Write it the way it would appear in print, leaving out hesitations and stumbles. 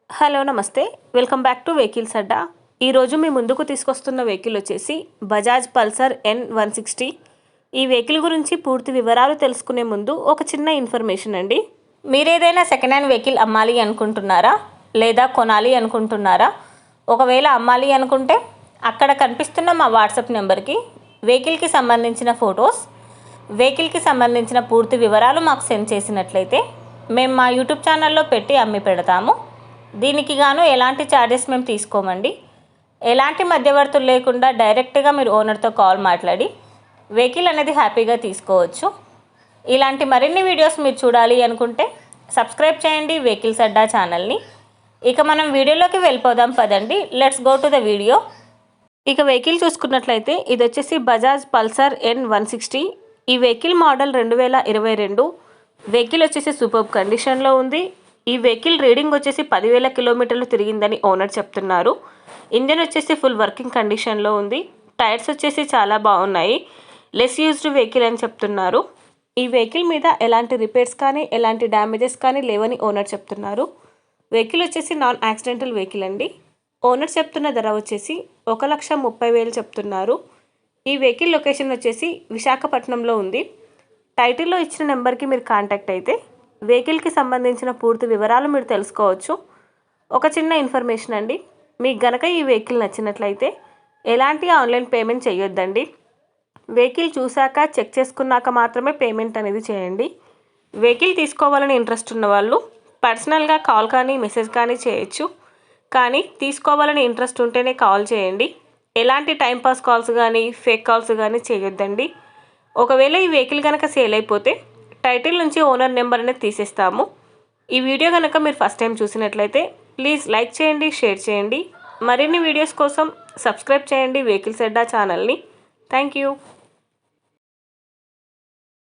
Hello నమస్తే, welcome back to vehicles అడ్డా. ఈరోజు మీ ముందుకు తీసుకొస్తున్న వెహికల్ వచ్చేసి బజాజ్ పల్సర్ N160. ఈ వెహికల్ గురించి పూర్తి వివరాలు తెలుసుకునే ముందు ఒక చిన్న ఇన్ఫర్మేషన్ అండి. మీరేదైనా సెకండ్ హ్యాండ్ వెహికల్ అమ్మాలి అనుకుంటున్నారా లేదా కొనాలి అనుకుంటున్నారా? ఒకవేళ అమ్మాలి అనుకుంటే అక్కడ కనిపిస్తున్న మా వాట్సాప్ నెంబర్కి వెహికల్కి సంబంధించిన ఫొటోస్, వెహికల్కి సంబంధించిన పూర్తి వివరాలు మాకు సెండ్ చేసినట్లయితే మేము మా యూట్యూబ్ ఛానల్లో పెట్టి అమ్మి పెడతాము. దీనికి గాను ఎలాంటి ఛార్జెస్ మేము తీసుకోమండి. ఎలాంటి మధ్యవర్తులు లేకుండా డైరెక్ట్గా మీరు ఓనర్తో కాల్ మాట్లాడి వెహికల్ అనేది హ్యాపీగా తీసుకోవచ్చు. ఇలాంటి మరిన్ని వీడియోస్ మీరు చూడాలి అనుకుంటే సబ్స్క్రైబ్ చేయండి వెహికల్స్ అడ్డా ఛానల్ని. ఇక మనం వీడియోలోకి వెళ్ళిపోదాం పదండి. Let's go to the video. ఇక వెహికల్ చూసుకున్నట్లయితే ఇది వచ్చేసి బజాజ్ పల్సర్ N160. ఈ వెహికల్ మోడల్ 2022. వెహికల్ వచ్చేసి సూపర్బ్ కండిషన్లో ఉంది. ఈ వెహికల్ రీడింగ్ వచ్చేసి 10,000 కిలోమీటర్లు తిరిగిందని ఓనర్ చెప్తున్నారు. ఇంజన్ వచ్చేసి ఫుల్ వర్కింగ్ కండిషన్లో ఉంది. టైర్స్ వచ్చేసి చాలా బాగున్నాయి. లెస్ యూజ్డ్ వెహికల్ అని చెప్తున్నారు. ఈ వెహికల్ మీద ఎలాంటి రిపేర్స్ కానీ ఎలాంటి డ్యామేజెస్ కానీ లేవని ఓనర్ చెప్తున్నారు. వెహికల్ వచ్చేసి నాన్ యాక్సిడెంటల్ వెహికల్ అండి. ఓనర్ చెప్తున్న ధర వచ్చేసి 1,30,000 చెప్తున్నారు. ఈ వెహికల్ లొకేషన్ వచ్చేసి విశాఖపట్నంలో ఉంది. టైటిల్లో ఇచ్చిన నెంబర్కి మీరు కాంటాక్ట్ అయితే వెహికల్కి సంబంధించిన పూర్తి వివరాలు మీరు తెలుసుకోవచ్చు. ఒక చిన్న ఇన్ఫర్మేషన్ అండి, మీకు గనక ఈ వెహికల్ నచ్చినట్లయితే ఎలాంటి ఆన్లైన్ పేమెంట్ చేయొద్దండి. వెహికల్ చూశాక చెక్ చేసుకున్నాక మాత్రమే పేమెంట్ అనేది చేయండి. వెహికల్ తీసుకోవాలని ఇంట్రెస్ట్ ఉన్న వాళ్ళు పర్సనల్గా కాల్ కానీ మెసేజ్ కానీ చేయొచ్చు. కానీ తీసుకోవాలని ఇంట్రెస్ట్ ఉంటేనే కాల్ చేయండి. ఎలాంటి టైంపాస్ కాల్స్ కానీ ఫేక్ కాల్స్ కానీ చేయొద్దండి. ఒకవేళ ఈ వెహికల్ కనుక సేల్ అయిపోతే టైటిల్ నుంచి ఓనర్ నెంబర్ అనేది తీసేస్తాము. ఈ వీడియో కనుక మీరు ఫస్ట్ టైం చూసినట్లయితే ప్లీజ్ లైక్ చేయండి, షేర్ చేయండి. మరిన్ని వీడియోస్ కోసం సబ్స్క్రైబ్ చేయండి వెహికల్స్ అడ్డా ఛానల్ని. Thank you.